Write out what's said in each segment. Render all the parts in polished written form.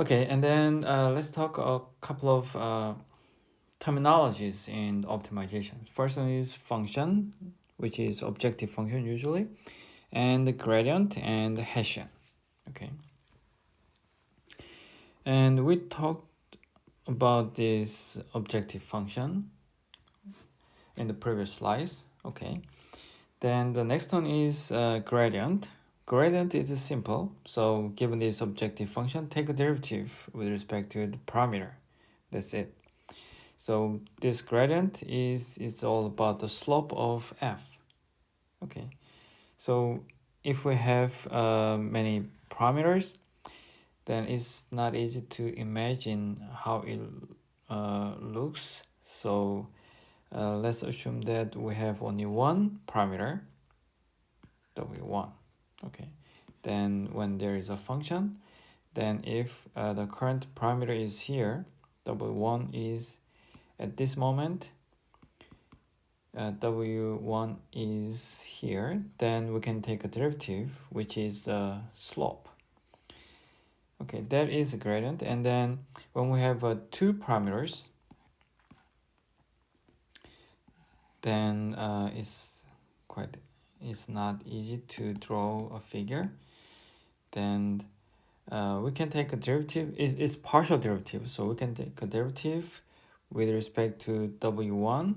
Okay, and then let's talk a couple of terminologies in optimization. First one is function, which is objective function usually, and the gradient and the Hessian. Okay, and we talked about this objective function in the previous slides. Okay, then the next one is gradient. Gradient is simple, so given this objective function, take a derivative with respect to the parameter. That's it. So this gradient is all about the slope of f. Okay, so if we have many parameters, then it's not easy to imagine how it looks. So let's assume that we have only one parameter, w1. Okay, then when there is a function, then if the current parameter is here, w1 is at this moment, w1 is here, then we can take a derivative, which is the slope. Okay, that is a gradient. And then when we have two parameters, then it's not easy to draw a figure. Then we can take a derivative. It's partial derivative, so we can take a derivative with respect to w1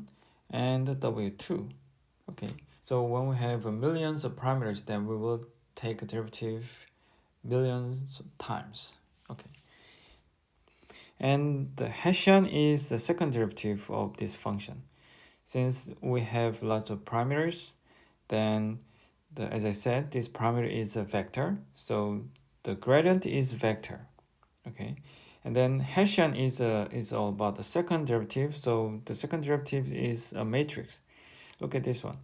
and w2. Okay, so when we have millions of parameters, then we will take a derivative millions of times. Okay, and the Hessian is the second derivative of this function. Since we have lots of parameters, then as I said, this parameter is a vector, so the gradient is vector. Okay, and then Hessian is all about the second derivative, so the second derivative is a matrix. Look at this one.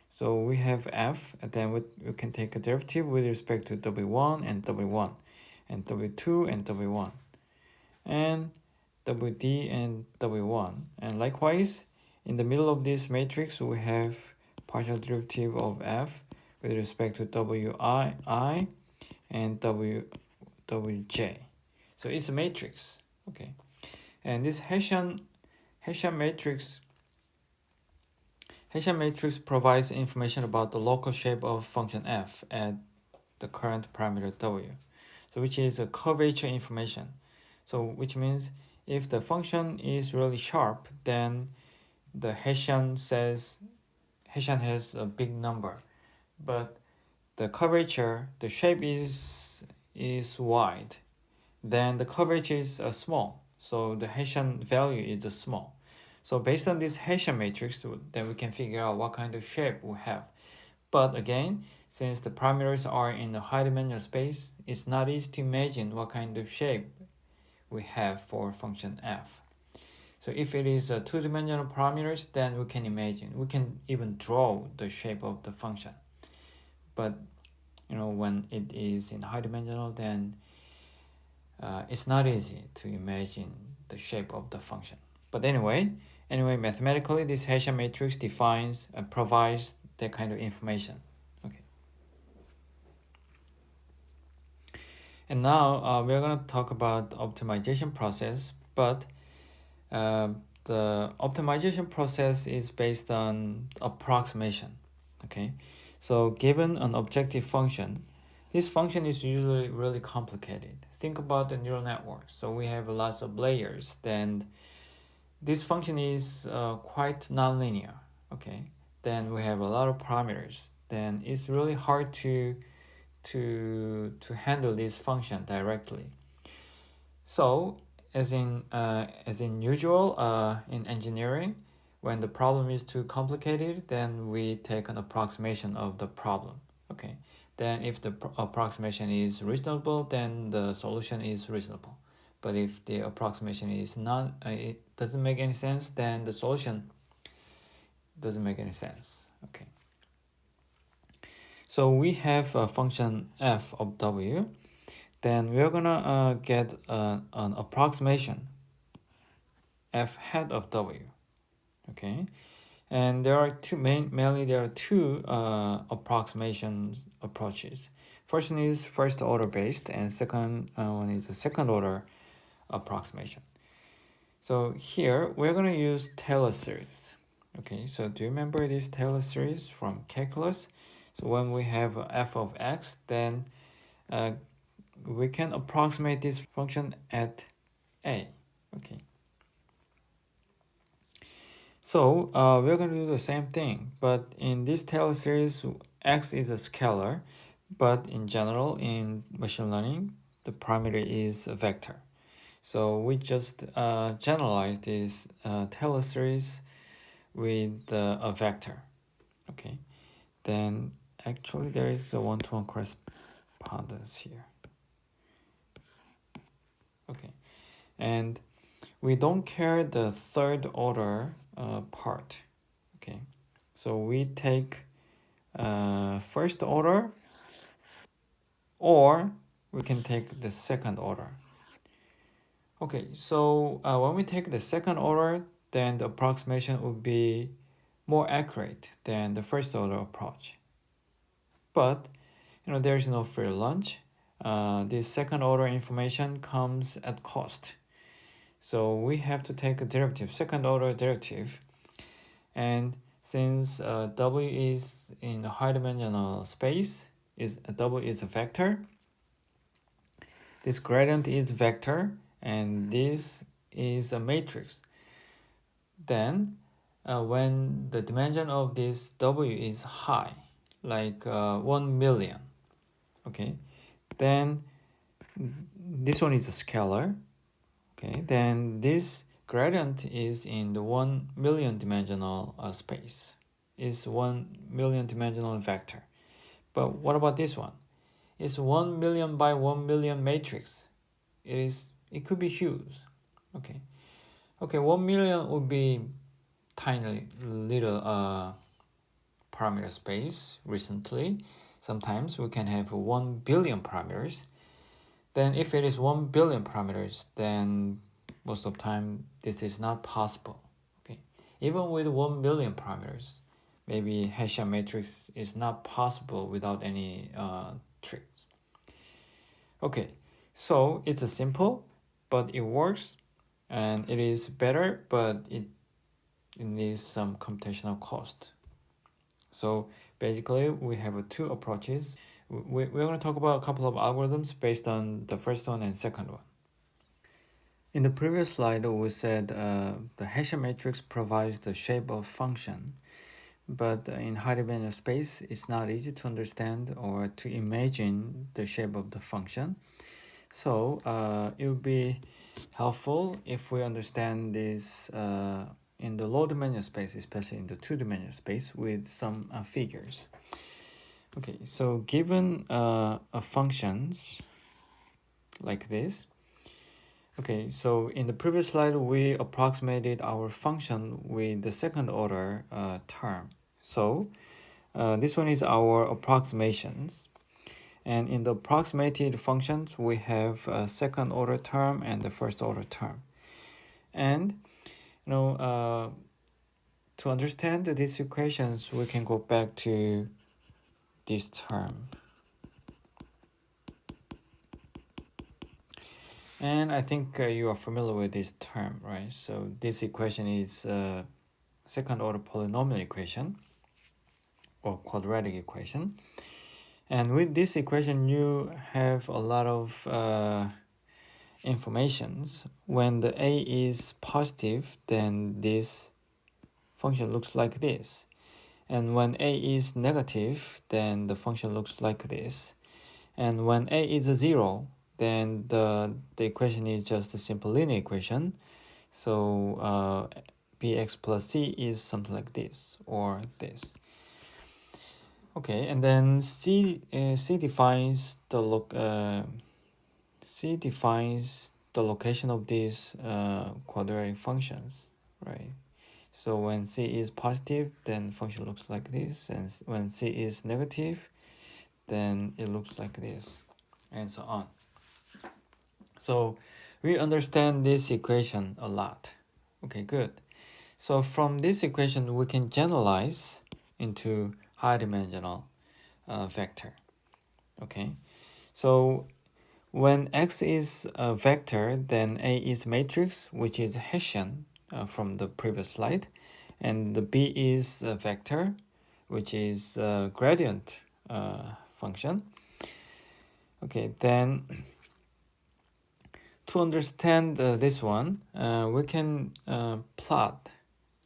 So we have f, and then we can take a derivative with respect to w1 and w1, and w2 and w1, and wd and w1. And likewise, in the middle of this matrix, we have partial derivative of f with respect to wi and wj. So it's a matrix. Okay, and this Hessian matrix provides information about the local shape of function f at the current parameter w, so which is a curvature information. So which means if the function is really sharp, then the Hessian has a big number, but the curvature, the shape is wide, then the curvature is small, so the Hessian value is small. So based on this Hessian matrix, then we can figure out what kind of shape we have. But again, since the parameters are in the high-dimensional space, it's not easy to imagine what kind of shape we have for function f. So if it is a two-dimensional parameters, then we can imagine, we can even draw the shape of the function. But when it is in high-dimensional, then it's not easy to imagine the shape of the function. But anyway, mathematically, this Hessian matrix defines and provides that kind of information. Okay. And now we're going to talk about the optimization process, but the optimization process is based on approximation. Okay, so given an objective function, this function is usually really complicated. Think about the neural network. So we have lots of layers, then this function is quite nonlinear. Okay, then we have a lot of parameters, then it's really hard to handle this function directly. So as in usual in engineering, when the problem is too complicated, then we take an approximation of the problem. Okay, then if the approximation is reasonable, then the solution is reasonable. But if the approximation is not, it doesn't make any sense, then the solution doesn't make any sense. Okay. So we have a function f of w, then we're gonna get an approximation f hat of w. Okay, And there are two approximation approaches. First one is first order based, and second one is a second order approximation. So here we're going to use Taylor series. Okay, so do you remember this Taylor series from calculus? So when we have f of x, then we can approximate this function at a. Okay. So we're going to do the same thing, but in this Taylor series, x is a scalar, but in general, in machine learning, the parameter is a vector. So we just generalize this Taylor series with a vector. Okay, then actually there is a one-to-one correspondence here. Okay, and we don't care the third order part. Okay, so we take first order, or we can take the second order. Okay, so when we take the second order, then the approximation would be more accurate than the first order approach. But there is no free lunch. This second order information comes at cost. So we have to take a derivative, second order derivative. And since W is in a high dimensional space, W is a vector. This gradient is vector, and this is a matrix. Then when the dimension of this W is high, like 1 million, okay, then this one is a scalar. Okay, then this gradient is in the 1 million dimensional space, is 1 million dimensional vector. But what about this one? It's 1 million by 1 million matrix. It could be huge. Okay, 1 million would be tiny little parameter space. Recently, sometimes we can have 1 billion parameters. Then if it is 1 billion parameters, then most of the time this is not possible. Okay, even with 1 billion parameters, maybe Hessian matrix is not possible without any tricks. Okay, so it's a simple, but it works, and it is better, but it needs some computational cost. So basically, we have two approaches. We're going to talk about a couple of algorithms based on the first one and second one. In the previous slide, we said the Hessian matrix provides the shape of function, but in high-dimensional space, it's not easy to understand or to imagine the shape of the function. So it would be helpful if we understand this in the low-dimensional space, especially in the two-dimensional space, with some figures. Okay, so given a functions like this. Okay, so in the previous slide, we approximated our function with the second order term. So this one is our approximations. And in the approximated functions, we have a second order term and the first order term. And to understand these equations, we can go back to this term. And I think you are familiar with this term, right? So this equation is second order polynomial equation or quadratic equation. And with this equation, you have a lot of informations. When the a is positive, then this function looks like this. And when a is negative, then the function looks like this. And when a is a 0, then the equation is just a simple linear equation. So bx plus c is something like this or this. Okay, and then c defines the location of these quadratic functions, right? So when c is positive, then function looks like this, and when c is negative, then it looks like this, and so on. So we understand this equation a lot. Okay, good. So from this equation, we can generalize into high-dimensional vector. Okay, so when X is a vector, then A is matrix, which is Hessian from the previous slide, and the B is a vector, which is a gradient function. Okay, then to understand this one, we can plot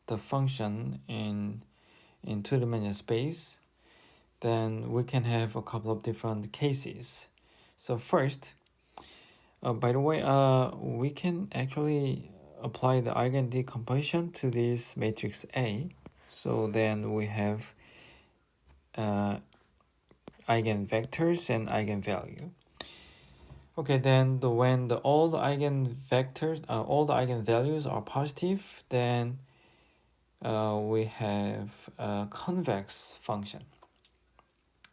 the function in two-dimensional space. Then we can have a couple of different cases. So first, by the way, we can actually apply the eigen decomposition to this matrix A. So then we have eigenvectors and eigenvalue. Okay, then when all the eigenvectors, all the eigenvalues are positive, then we have a convex function.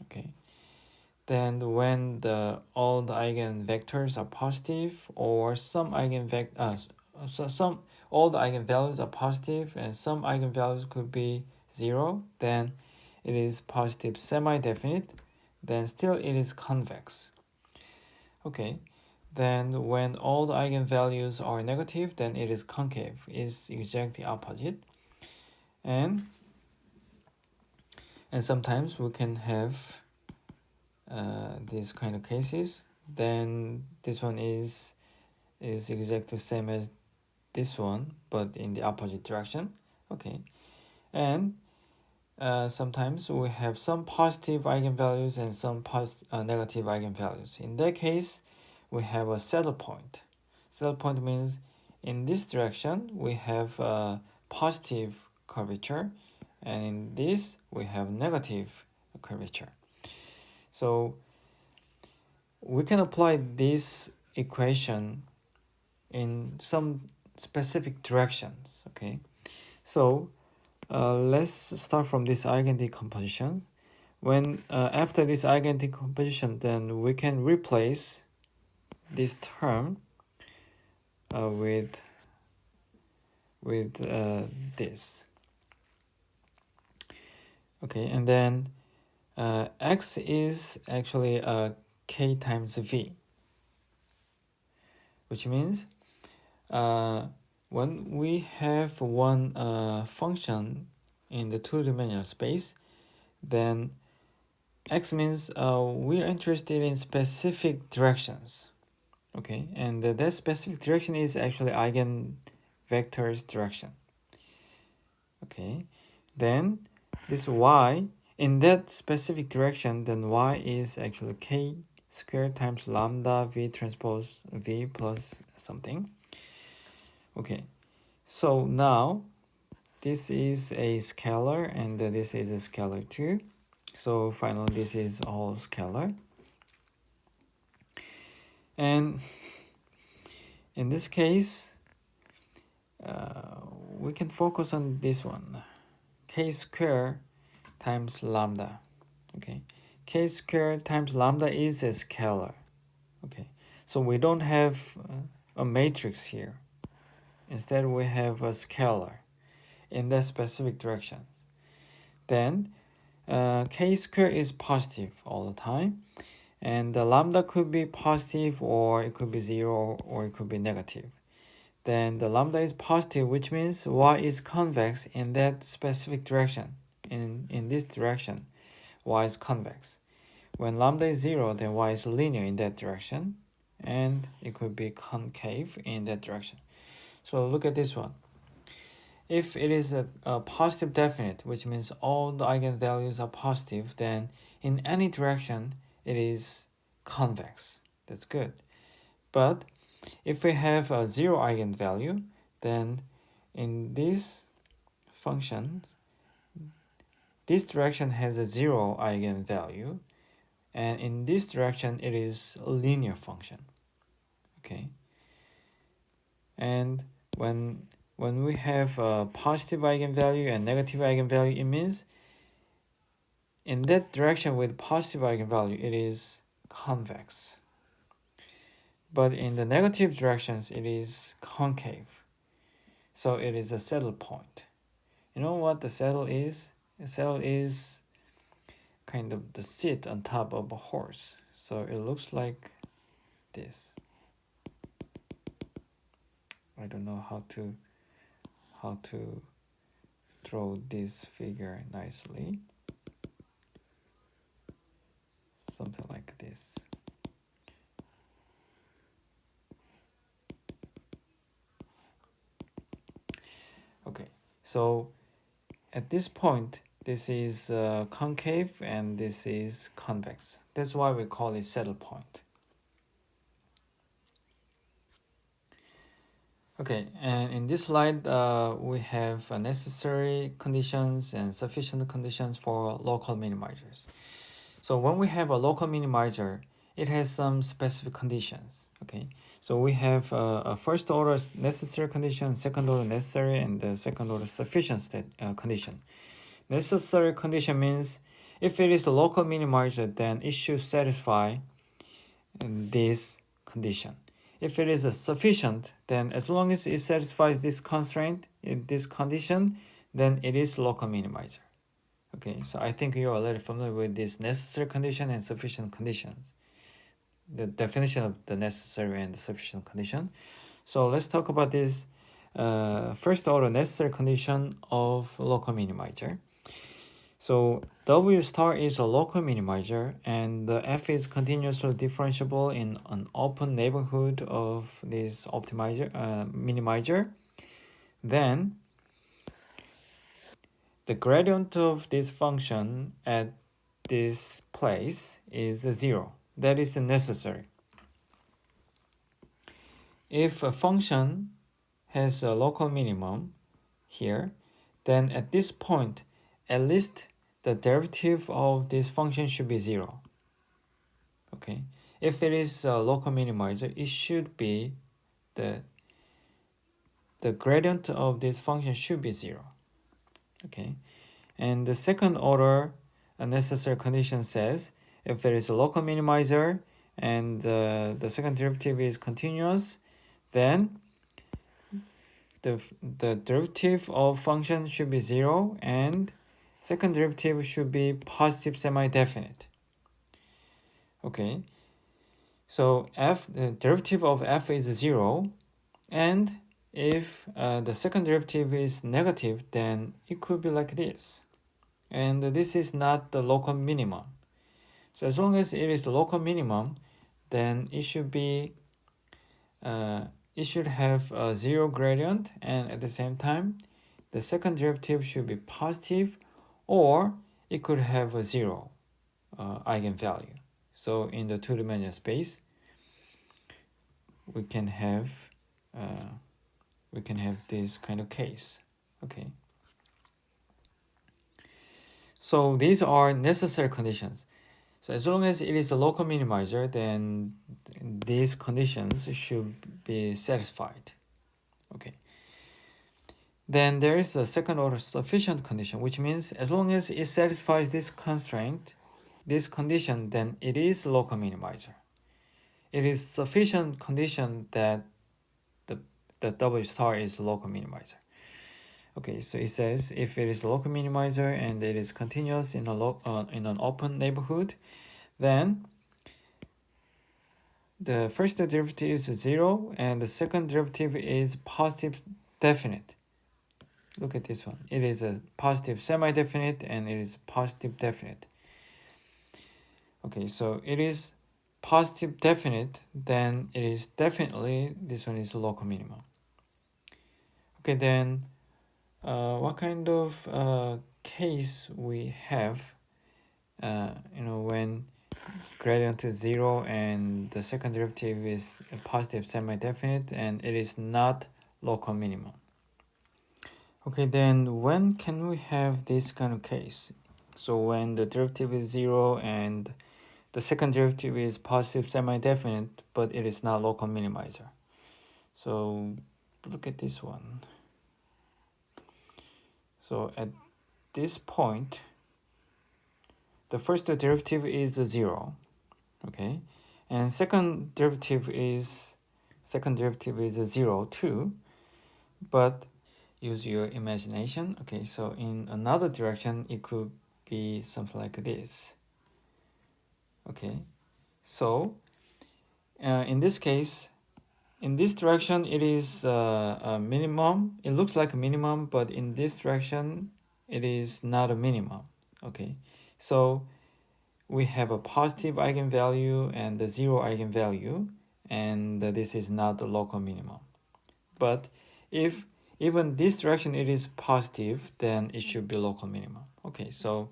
Okay, then when all the eigenvectors are positive, or some all the eigenvalues are positive and some eigenvalues could be 0, then it is positive semi-definite, then still it is convex. Okay, then when all the eigenvalues are negative, then it is concave, is exactly opposite. And sometimes we can have these kind of cases. Then this one is exactly the same as this one, but in the opposite direction. Okay, and sometimes we have some positive eigenvalues and some negative eigenvalues. In that case, we have a saddle point. Saddle point means in this direction we have a positive curvature, and in this we have negative curvature. So we can apply this equation in some specific directions. Okay, so let's start from this eigen decomposition. When after this eigen decomposition, then we can replace this term with this. Okay, and then X is actually K times V, which means when we have one function in the two-dimensional space, then X means we are interested in specific directions. Okay, and that specific direction is actually eigenvector's direction. Okay, then this Y, in that specific direction, then Y is actually K squared times lambda V transpose V plus something. Okay, so now this is a scalar and this is a scalar too. So finally this is all scalar. And in this case, we can focus on this one, K squared times lambda. Okay, K squared times lambda is a scalar. Okay, so we don't have a matrix here. Instead, we have a scalar in that specific direction. Then K squared is positive all the time, and the lambda could be positive or it could be 0 or it could be negative. Then the lambda is positive, which means Y is convex in that specific direction. In this direction, Y is convex. When lambda is 0, then Y is linear in that direction, and it could be concave in that direction. So look at this one. If it is a positive definite, which means all the eigenvalues are positive, then in any direction it is convex. That's good. But if we have a 0 eigenvalue, then in this function, this direction has a 0 eigenvalue, and in this direction it is a linear function. Okay, and when we have a positive eigenvalue and negative eigenvalue, it means in that direction with positive eigenvalue it is convex, but in the negative directions it is concave, so it is a saddle point. You know what the saddle is? A saddle is kind of the seat on top of a horse. So it looks like this. I don't know how to draw this figure nicely. Something like this. Okay, so at this point, this is concave and this is convex. That's why we call it saddle point. Okay, and in this slide, we have necessary conditions and sufficient conditions for local minimizers. So when we have a local minimizer, it has some specific conditions. Okay, so we have a first order necessary condition, second order necessary, and the second order sufficient condition. Necessary condition means if it is a local minimizer, then it should satisfy this condition. If it is sufficient, then as long as it satisfies this constraint, this condition, then it is local minimizer. Okay, so I think you are already familiar with this necessary condition and sufficient conditions. The definition of the necessary and the sufficient condition. So let's talk about this first order necessary condition of local minimizer. So W star is a local minimizer and the F is continuously differentiable in an open neighborhood of this minimizer. Then the gradient of this function at this place is 0. That is necessary. If a function has a local minimum here, then at this point, at least the derivative of this function should be 0. Okay, if it is a local minimizer, it should be the gradient of this function should be 0. Okay, and the second order necessary condition says if it is a local minimizer and the second derivative is continuous, then the derivative of function should be 0 and second derivative should be positive semi-definite. Okay, so the derivative of f is 0, and if the second derivative is negative, then it could be like this. And this is not the local minimum. So as long as it is the local minimum, then it should be it should have a 0 gradient, and at the same time, the second derivative should be positive, or it could have a 0 eigenvalue. So in the two-dimensional space, we can have this kind of case. Okay. So these are necessary conditions. So as long as it is a local minimizer, then these conditions should be satisfied. Okay. Then there is a second order sufficient condition, which means as long as it satisfies this constraint, this condition, then it is a local minimizer. It is sufficient condition that the W star is a local minimizer. Okay, so it says if it is a local minimizer and it is continuous in an open neighborhood, then the first derivative is 0 and the second derivative is positive definite. Look at this one. It is a positive semi-definite and it is positive definite. Okay, so it is positive definite, then it is definitely, this one is a local minimum. Okay, then what kind of case we have when gradient is 0 and the second derivative is a positive semi-definite and it is not local minimum. Okay, then when can we have this kind of case? So when the derivative is 0 and the second derivative is positive semi-definite, but it is not local minimizer. So look at this one. So at this point, the first derivative is 0, okay, and second derivative is 0 too, but use your imagination. Okay, so in another direction, it could be something like this. Okay, so in this case, in this direction, it is a minimum. It looks like a minimum, but in this direction, it is not a minimum. Okay, so we have a positive eigenvalue and a zero eigenvalue, and this is not the local minimum. But if even this direction it is positive, then it should be local minimum. Okay, so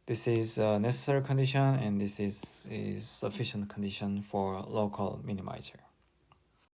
this is a necessary condition, and this is sufficient condition for local minimizer.